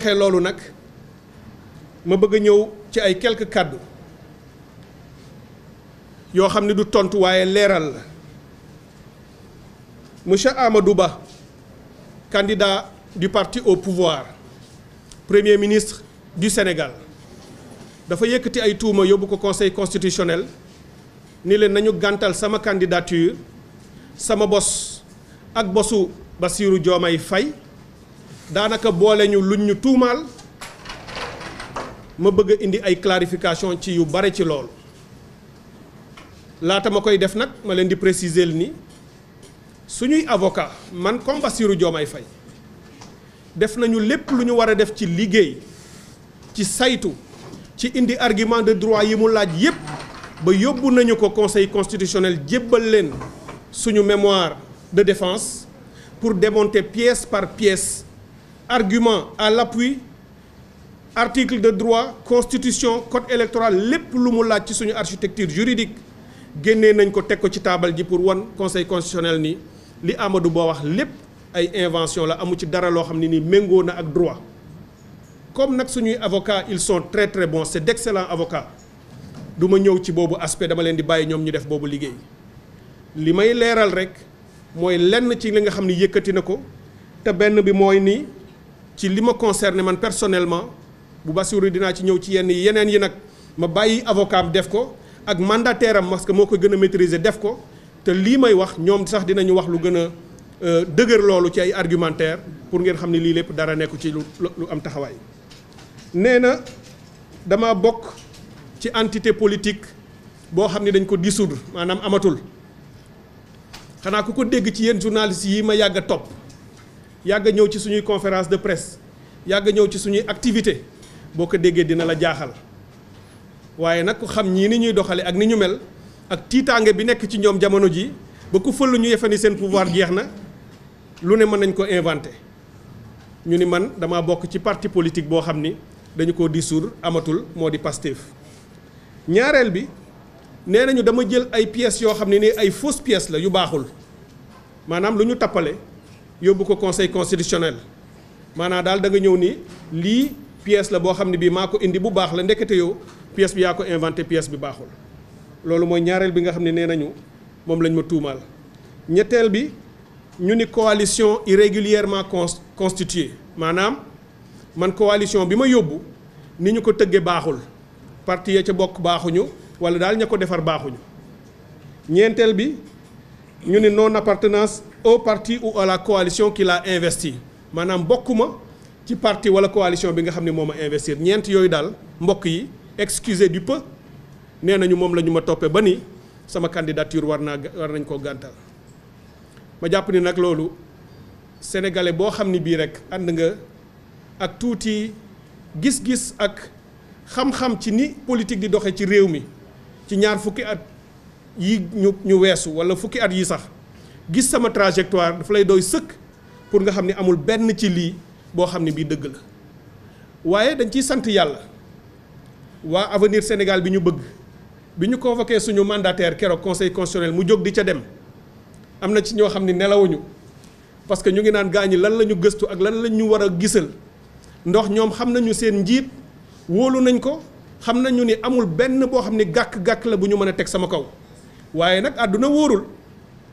waxee loolu nag ma bëgg a ñëw ci ay quelques kàddu yoo xam ne du tontu waaye leeral la monsieur Amadou Ba candidat du parti au pouvoir premier ministre du Sénégal dafa yëkkati ay tuuma yóbbu ko conseil constitutionnel ni leen nañu gàntal sama candidature sama bos ak bosu Bassirou Diomaye Faye daanaka boole ñu luñ ñu tuumaal ma bëgg a indi ay clarification ci yu bare ci loolu laata ma koy def nag ma leen di préciser ni suñuy avocat man comme Bassirou Diomaye Faye def nañu lépp lu ñu war a def ci liggéey ci saytu ci indi argument de droit yi mu laaj yépp ba yóbbu nañu ko conseil constitutionnel jébbal leen suñu mémoire de défense pour démonter pièce par pièce argument à l'appui article de droit constitution code électoral lépp lu mu laaj ci suñu architecture juridique génnee nañ ko teg ko ci taabal ji pour wan conseil constitutionnel ni li Amadou Ba wax lépp ay invention la amu ci dara loo xam ne ni méngoo na ak droit comme nag suñuy avocats ils sont très très bons c'est d'excellents avocats du ma ñëw ci boobu aspect dama leen di bàyyi ñoom ñu def boobu liggéey li may leeral rek mooy lenn ci li nga xam ne yëkkati na ko te benn bi mooy ni ci li ma concerné man personnellement bu Bassirou dinaa ci ñëw ci yeneen yi nag ma bàyyi avocat am def ko ak mandataire am parce que moo ko gën a maîtriser def ko te lii may wax ñoom sax dinañu wax lu gën a dëgër loolu ci ay argumentaire pour ngeen xam ne lii lépp dara nekku ci lu am taxawaay nee na dama bokk ci entité politique boo xam ne dañ ko dissoudre maanaam amatul xanaa ku ko dégg ci yéen journalistes yi ma yàgg a topp yàgg a ñëw ci suñuy conférence de presse yàgg a ñëw ci suñuy activité boo ko déggee dina la jaaxal waaye nag ku xam ñii ni ñuy doxale ak ni ñu mel ak tiitaange bi nekk ci ñoom jamono ji ba ku fël ñu yefe ni seen pouvoir jeex na lu ne mën nañ ko inventé ñu ni man dama bokk ci parti politique boo xam ni dañu ko dissoudre amatul moo di Pastef ñaareel bi nee nañu dama jël ay pièces yoo xam ne ni ay fausses pièces la yu baaxul maanaam lu ñu tappale yóbbu ko conseil constitutionnel maanaam daal da nga ñëw ni lii pièce la boo xam ne bii maa ko indi bu baax la ndekete yow pièce bi yaa ko inventé pièce bi baaxul loolu mooy ñaareel bi nga xam ne nee nañu moom lañ ma tuumaal ñetteel bi ñu ni coalition irrégulièrement constituée maanaam man coalition bi ma yóbbu ni ñu ko tëggee baaxul parti ya ca bokk baaxuñu wala daal ña ko defar baaxuñu ñeenteel bi ñu ni non appartenance au parti ou à la coalition qui l'a investi maanaam bokkuma ci parti wala coalition bi nga xam ne moo ma investir ñeent yooyu daal mbokk yi excusez du peu nee nañu moom la ñu ma toppee ba ni sama candidature war nañ koo gàntal ma jàpp ni nag loolu sénégalais boo xam ni bii rek ànd nga ak tuuti gis-gis ak xam-xam ci ni politique di doxe ci réew mi ci ñaar fukki at yi ñu weesu wala fukki at yi sax gis sama trajectoire dafa lay doy sëkk pour nga xam ni amul benn ci lii boo xam ne bii dëgg la waaye dañ ciy sant yàlla waa avenir Sénégal bi ñu bëgg bi ñu convoqué suñu mandataire keroog conseil constitutionnel mu jóg di ca dem am na ci ñoo xam ne nelawuñu parce que ñu ngi naan gaañi lan la ñu gëstu ak lan la ñu war a gisal ndox ñoom xam nañu seen njiit wóolu nañ ko xam nañu ni amul benn boo xam ne gàkk-gàkk la bu ñu mën a teg sama kaw waaye nag àdduna wóorul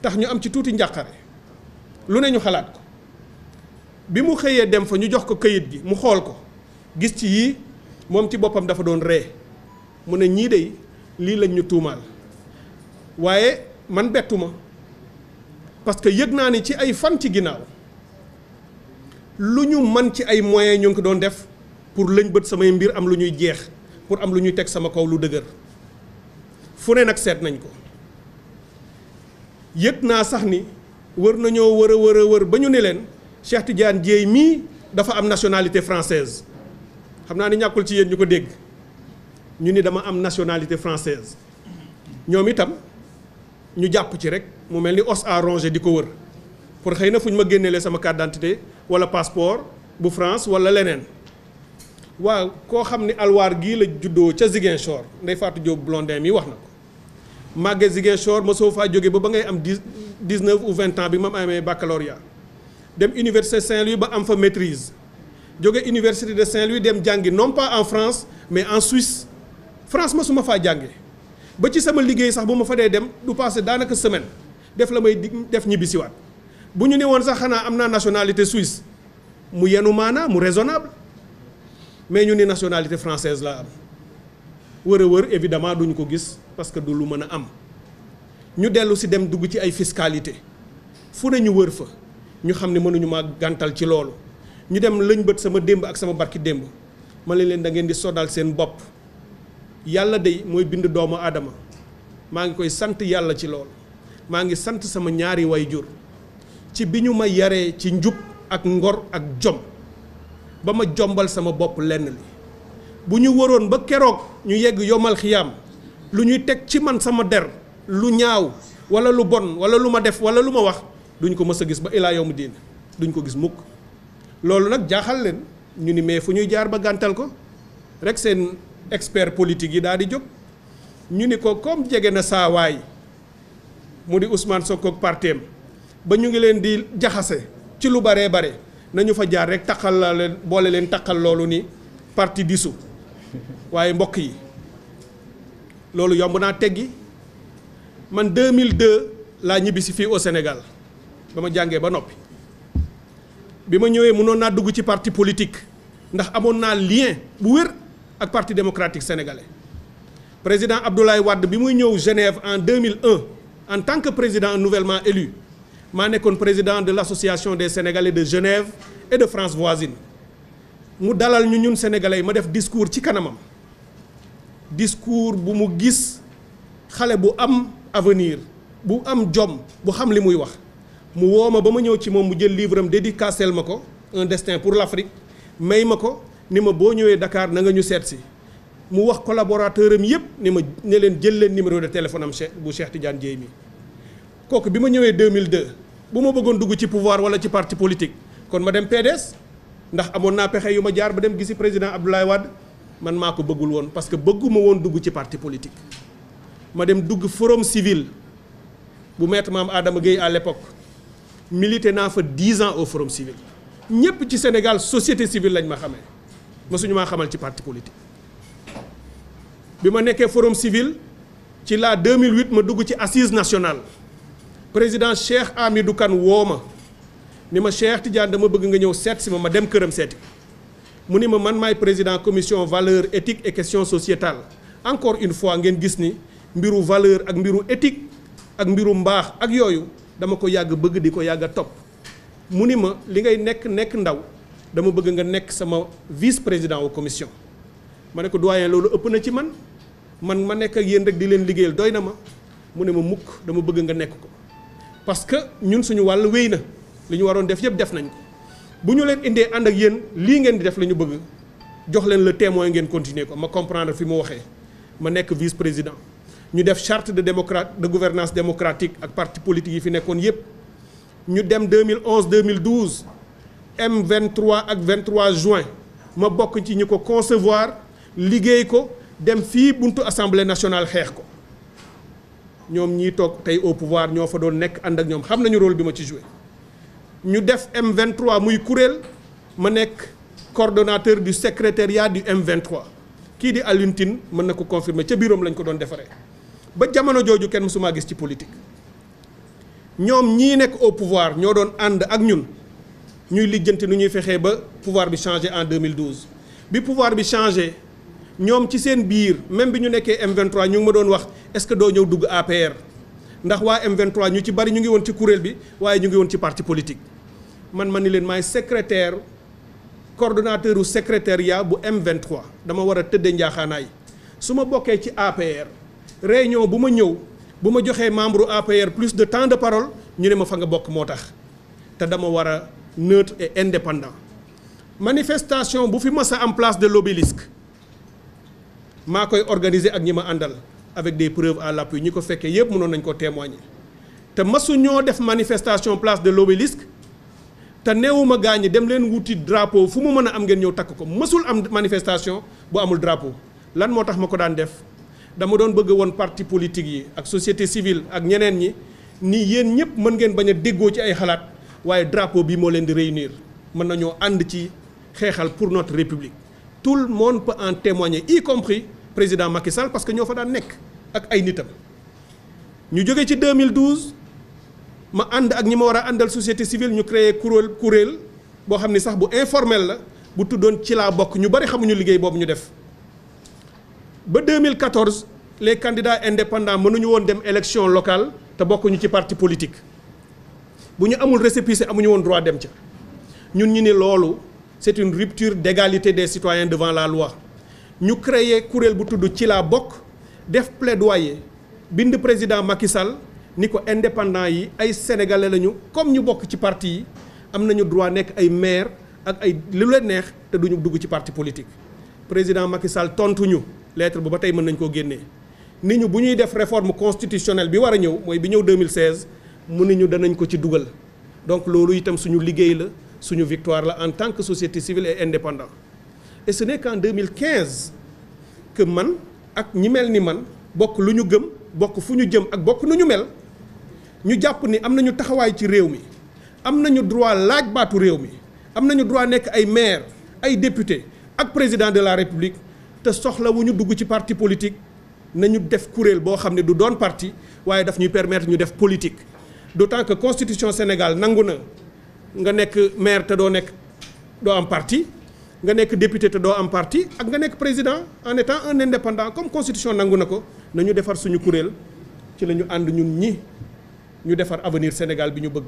tax ñu am ci tuuti njàqare lu ne ñu xalaat ko bi mu xëyee dem fa ñu jox ko këyit gi mu xool ko gis ci yii moom ci boppam dafa doon ree mu ne ñii de lii lañ ñu tuumaal waaye man bettu ma parce que yëg naa ni ci ay fan ci ginnaaw lu ñu man ci ay moyens ñu ngi ko doon def pour lëñ bët samay mbir am lu ñuy jeex pour am lu ñuy teg sama kaw lu dëgër fu ne nag seet nañ ko yëg naa sax ni wër nañoo wër ba ñu ne leen Cheikh Tidiane Dièye mii dafa am nationalité française xam naa ni ñàkkul ci yéen ñu ko dégg ñu ni dama am nationalité française ñoom itam ñu jàpp ci rek mu mel ni os à ronger di ko wër pour xëy na fu ñu ma génneele sama carte d'identité wala passeport bu France wala leneen waaw koo xam ni alwaar gii la juddoo ca Ziguinchor Ndeye Fatou Diop Blondin mi wax na ko màgge Ziguinchor ma soo faa jóge ba ngay am 19 ou 20 ans bi ma amee baccalauréat dem université Saint-Louis ba am fa maîtrise jóge université de Saint-Louis dem jàngi non pas en France mais en Suisse. France ma su ma faa jànge ba ci sama liggéey sax bu ma fa dee dem du passé daanaka semaine def la may def ñibbisiwaat bu ñu ne woon sax xanaa am naa nationalité suisse mu yenu maanaa mu raisonnable mais ñu ni nationalité française laa am wër a wër évidemment duñu ko gis parce que du lu mën a am ñu dellu si dem dugg ci ay fiscalité fu ne ñu wër fa ñu xam ne mënuñu maa gàntal ci loolu ñu dem lëñ bët sama démb ak sama barki démb ma leen da ngeen di sodal seen bopp yàlla day mooy bind doomu aadama maa ngi koy sant yàlla ci loolu maa ngi sant sama ñaari wayjur ci bi ñu ma yaree ci njub ak ngor ak jom ba ma jombal sama bopp lenn li bu ñu waroon ba keroog ñu yegg yomal xiyaam lu ñuy teg ci man sama der lu ñaaw wala lu bon wala lu ma def wala lu ma wax duñ ko mës a gis ba ilaa yawmu diin duñ ko gis mukk loolu nag jaaxal leen ñu ni mais fu ñuy jaar ba gàntal ko rek seen expert politique yi daal di jóg ñu ni ko comme jege na saawaay mu di Ousmane Sonko ak parteem ba ñu ngi leen di jaxase ci lu baree bare nañu fa jaar rek taqal la leen boole leen taqal loolu ni parti dissous waaye mbokk yi loolu yomb naa teggi man 2002 laa ñibbisi fii au Sénégal ba ma jàngee ba noppi bi ma ñëwee mënoon naa dugg ci parti politique ndax amoon naa lien bu wér ak parti démocratique sénégalais président Abdoulaye Wade bi muy ñëw Genève en 2001 en tant que président nouvellement élu maa nekkoon président de l'association des Sénégalais de Genève et de France voisine mu dalal ñu ñun sénégalais yi ma def discours ci kanamam discours bu mu gis xale bu am avenir bu am jom bu xam li muy wax mu woo ma ba ma ñëw ci moom mu jël livre am dédicacel ma ko un destin pour l'Afrique may ma ko ni ma boo ñëwee Dakar na nga ñu seet si mu wax collaborateur am yépp ni ma ne leen jël leen numéro de téléphone am bu Cheikh Tidiane Dièye mi kooku bi ma ñëwee 2002 bu ma bëggoon dugg ci pouvoir wala ci parti politique kon ma dem PDS ndax amoon naa pexe yu ma jaar ba dem gisi président Abdoulaye Wade man maa ko bëggul woon parce que bëgguma woon dugg ci parti politique ma dem dugg forum civil bu maître Mame Adama Gueye à l'époque milité naa fa 10 ans au forum civil ñépp ci Sénégal société civile lañ ma xamee mësuñu maa xamal ci parti politique bi ma nekkee forum civil ci la 2008 ma dugg ci assise nationale président Cheikh Hamidou Kane woo ma ni ma Cheikh Tidiane dama bëgg nga ñëw seet si ma dem këram seeti mu ni ma man maay président commission valeur éthique et questions sociétales encore une fois ngeen gis ni mbiru valeur ak mbiru éthique ak mbiru mbaax ak yooyu dama ko yàgg bëgg di ko yàgg a topp mu ni ma li ngay nekk ndaw dama bëgg nga nekk sama vice président au commission ma ne ko doyen loolu ëpp na ci man ma nekk ak yéen rek di leen liggéeyal doy na ma mu ne ma mukk dama bëgg nga nekk ko parce que ñun suñu wàll wéy na li ñu waroon def yëpp def nañ ko bu ñu leen indee ànd ak yéen lii ngeen di def la ñu bëgg jox leen le témoin ngeen continuer ko ma comprendre fi mu waxee ma nekk vice président ñu def charte de gouvernance démocratique ak parti politique yi fi nekkoon yépp ñu dem 2011 2012 M23 ak 23 juin ma bokk ci ñu ko concevoir liggéey ko dem fii buntu assemblée nationale xeex ko ñoom ñii toog tey au pouvoir ñoo fa doon nekk ànd ak ñoom xam nañu rôle bi ma ci joué ñu def M23 muy kuréel ma nekk coordonnateur du secrétariat du M23 kii di Alioune Tine mën na ko confirmer ca biiroom lañ ko doon defaree ba jamono jooju kenn mësumaa gis ci politique ñoom ñii nekk au pouvoir ñoo doon ànd ak ñun ñuy lijjanti nu ñuy fexee ba pouvoir bi changé en 2012 bi pouvoir bi changé ñoom ci seen biir même bi ñu nekkee M23 ñu ngi ma doon wax est-ce que doo ñëw dugg APR ndax waa M23 ñu ci bari ñu ngi woon ci kuréel bi waaye ñu ngi woon ci parti politique man ni leen maay secrétaire coordonnateur u secrétariat bu M23 dama war a tëddee njaaxaanaay su ma bokkee ci APR réunion bu ma ñëw bu ma joxee membre APR plus de temps de parole ñu ne ma fa nga bokk moo tax te dama war a neutre et indépendant manifestation bu fi mas a am place de l'Obélisque maa koy organiser ak ñi ma àndal avec des preuves à l'appui ñi ko fekkee yépp mënoon nañ ko témoigner te masu ñoo def manifestation place de l'Obélisque te neewuma gaañi dem leen wuti drapeau fu mu mën a am ngeen ñëw takk ko masul am manifestation bu amul drapeau lan moo tax ma ko daan def dama doon bëgg woon parti politique yi ak société civile ak ñeneen ñi ni yéen ñëpp mën ngeen bañ a déggoo ci ay xalaat waaye drapeau bi moo leen di réunir mën nañoo ànd ci xeexal pour notre république tout le monde peut en témoigner y compris président Macky Sall parce que ñoo fa daan nekk ak ay nitam ñu jóge ci 2012 ma ànd ak ñi ma war a àndal société civile ñu créé kuréel boo xam ni sax bu informel la bu tuddoon ci laa bokk ñu bari xamuñu liggéey boobu ñu def ba 2014 les candidats indépendants mënuñu woon dem élection locale te bokkuñu ci parti politique bu ñu amul récépissé amuñu woon droit dem ca ñun ñu ni loolu c'est une rupture d'égalité des citoyens devant la loi ñu créé kuréel bu tudd ci laa bokk def plaidoyer bind président Macky Sall ni ko indépendant yi ay sénégalais lañu comme ñu bokk ci parti yi am nañu droit nekk ay maire ak ay lu leen neex te duñu dugg ci parti politique président Macky Sall tontuñu lettre ba tey mën nañ koo génnee ni ñu bu ñuy def réforme constitutionnelle bi war a ñëw mooy bi ñëw 2016 mu ni ñu danañ ko ci dugal donc loolu itam suñu liggéey la suñu victoire la en tant que société civile et indépendant et ce n'est qu'en 2015 que man ak ñi mel ni man bokk lu ñu gëm bokk fu ñu jëm ak bokk nu ñu mel ñu jàpp ni am nañu taxawaay ci réew mi am nañu droit laaj baatu réew mi am nañu droit nekk ay maire ay député ak président de la république te soxla wu ñu dugg ci parti politique nañu def kuréel boo xam ne du doon parti waaye daf ñuy permettre ñu def politique d'autant que constitution Sénégal nangu na nga nekk maire te doo am parti nga nekk député te doo am parti ak nga nekk président en étant un indépendant comme constitution nangu na ko nañu defar suñu kuréel ci la ñu ànd ñun ñi ñu defar avenir Sénégal bi ñu bëgg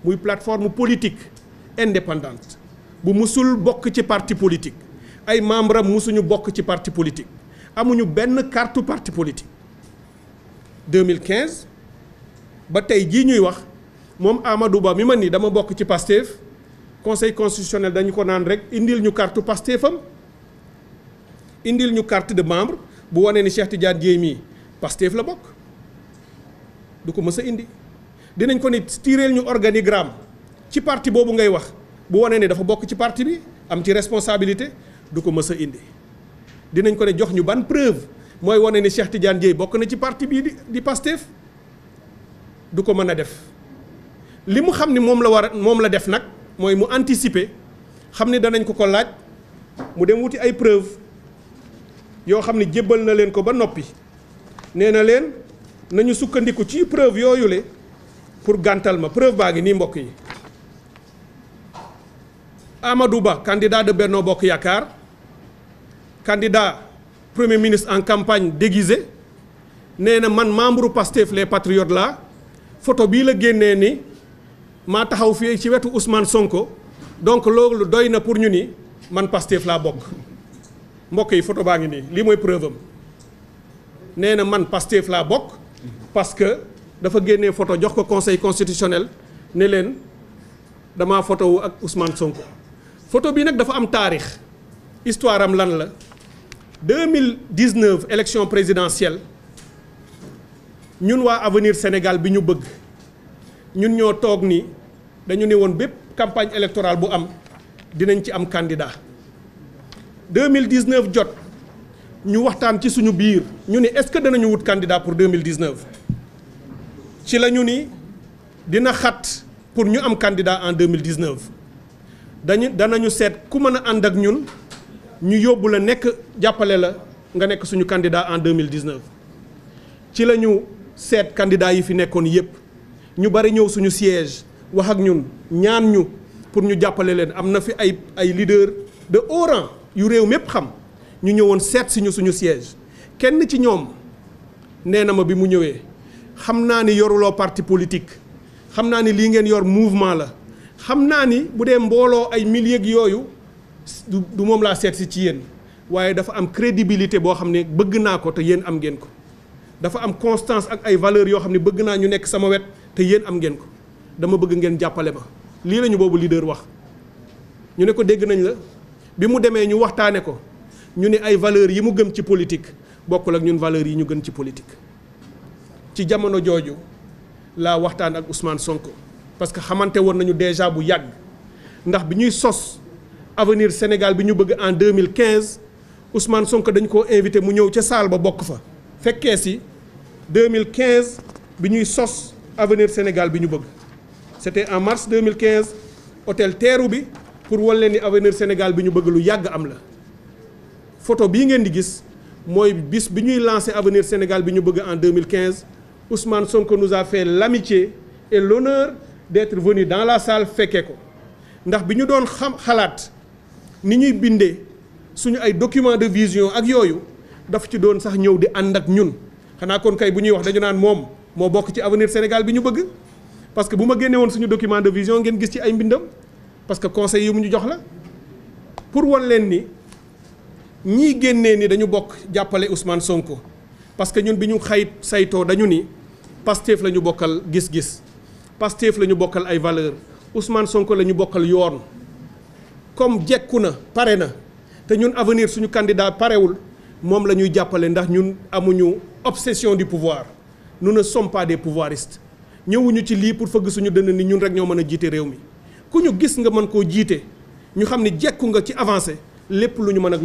muy plateforme politique indépendante bu musul bokk ci parti politique ay membres am musuñu bokk ci parti politique amuñu benn carte parti politique 2015 ba tey jii ñuy wax moom Amadou Ba mi man ni dama bokk ci Pastef conseil constitutionnel dañu ko naan rek indil ñu carte Pastefam indil ñu carte de membre bu wanee ni Cheikh Tidiane Dièye mii Pastef la bokk du ko mës a indi dinañ ko ni tiréel ñu organigramme ci parti boobu ngay wax bu wanee ni dafa bokk ci parti bi am ci responsabilité du ko mës a indi dinañ ko ne jox ñu ban preuve mooy wane ni Cheikh Tidiane Dièye bokk na ci parti bii di Pastef du ko mën a def li mu xam ni moom la def nag mooy mu anticiper xam ni danañ ko laaj mu dem wuti ay preuve yoo xam ni jébbal na leen ko ba noppi nee na leen nañu sukkandiku ci preuve yooyu le pour gàntal ma preuve baa ngi nii mbokk yi Amadou Ba candidat de Benno Bokk Yaakaar candidat premier ministre en campagne déguisé nee na man membre Pastef les patriotes la photo bii la génnee ni maa taxaw fii ci wetu Ousmane Sonko donc loolu doy na pour ñu ni man Pastef laa bokk mbokk yi photo baa ngi nii lii mooy preuve am nee na man Pastef laa bokk parce que dafa génnee photo jox ko conseil constitutionnel ne leen damaa photo wu ak Ousmane Sonko photo bii nag dafa am taarix histoire am lan la 2019 élection présidentielle ñun waa Avenir Sénégal bi ñu bëgg ñun ñoo toog ni dañu ne woon bépp campagne électorale bu am dinañ ci am candidat 2019 jot ñu waxtaan ci suñu biir ñu ni est-ce que danañu wut candidat pour 2019 ci la ñu ni dina xat pour ñu am candidat en 2019 danañu seet ku mën a ànd ak ñun ñu yóbbu la nekk jàppale la nga nekk suñu candidat en 2019 ci la ñu seet candidat yi fi nekkoon yépp ñu bari ñëw suñu siège wax ak ñun ñaan ñu pour ñu jàppale leen am na fi ay leader de haut rang yu réew mépp xam ñu ñëwoon seet si ñu suñu siège kenn ci ñoom nee na ma bi mu ñëwee xam naa ni yoruloo parti politique xam naa ni lii ngeen yor mouvement la xam naa ni bu dee mbooloo ay milliers yooyu du moom laa seet si ci yéen waaye dafa am crédibilité boo xam ne bëgg naa ko te yéen am ngeen ko dafa am constance ak ay valeurs yoo xam ne bëgg naa ñu nekk sama wet te yéen am ngeen ko dama bëgg ngeen jàppale ma lii la ñu boobu leader wax ñu ne ko dégg nañ la bi mu demee ñu waxtaane ko ñu ne ay valeurs yi mu gëm ci politique bokkul ak ñun valeurs yi ñu gën ci politique ci jamono jooju laa waxtaan ak Ousmane Sonko parce que xamante woon nañu déjà bu yàgg ndax bi ñuy sos Avenir Sénégal bi ñu bëgg en 2015 Ousmane Sonko dañ koo invité mu ñëw ca salle ba bokk fa fekkee si 2015 bi ñuy sos Avenir Sénégal bi ñu bëgg c'était en mars 2015 hôtel Teeru bi pour wan leen ni avenir Sénégal bi ñu bëgg lu yàgg am la photo bii ngeen di gis mooy bis bi ñuy lancé avenir Sénégal bi ñu bëgg en 2015 Ousmane Sonko nous a fait l'amitié et l'honneur d'être venu dans la salle fekkee ko ndax bi ñu doon xalaat ni ñuy bindee suñu ay document de vision ak yooyu daf ci doon sax ñëw di ànd ak ñun xanaa kon kay bu ñuy wax dañu naan moom moo bokk ci avenir Sénégal bi ñu bëgg parce que bu ma génne woon suñu document de vision ngeen gis ci ay mbindam parce que conseil yi mu ñu jox la pour wan leen ni ñii génnee ni dañu bokk jàppale Ousmane Sonko parce que ñun bi ñu saytoo dañu ni Pastef la ñu bokkal gis-gis Pastef la ñu bokkal ay valeur Ousmane Sonko la ñu bokkal yoon comme jekku na pare na te ñun avenir suñu candidat parewul moom la ñuy jàppale ndax ñun amuñu obsession du pouvoir nous ne sommes pas des pouvoiristes ñëwuñu ci lii pour fëgg suñu dënn ni ñun rek ñoo mën a jiite réew mi ku ñu gis nga mën koo jiite ñu xam ne jekku nga ci avancé lépp lu ñu mën a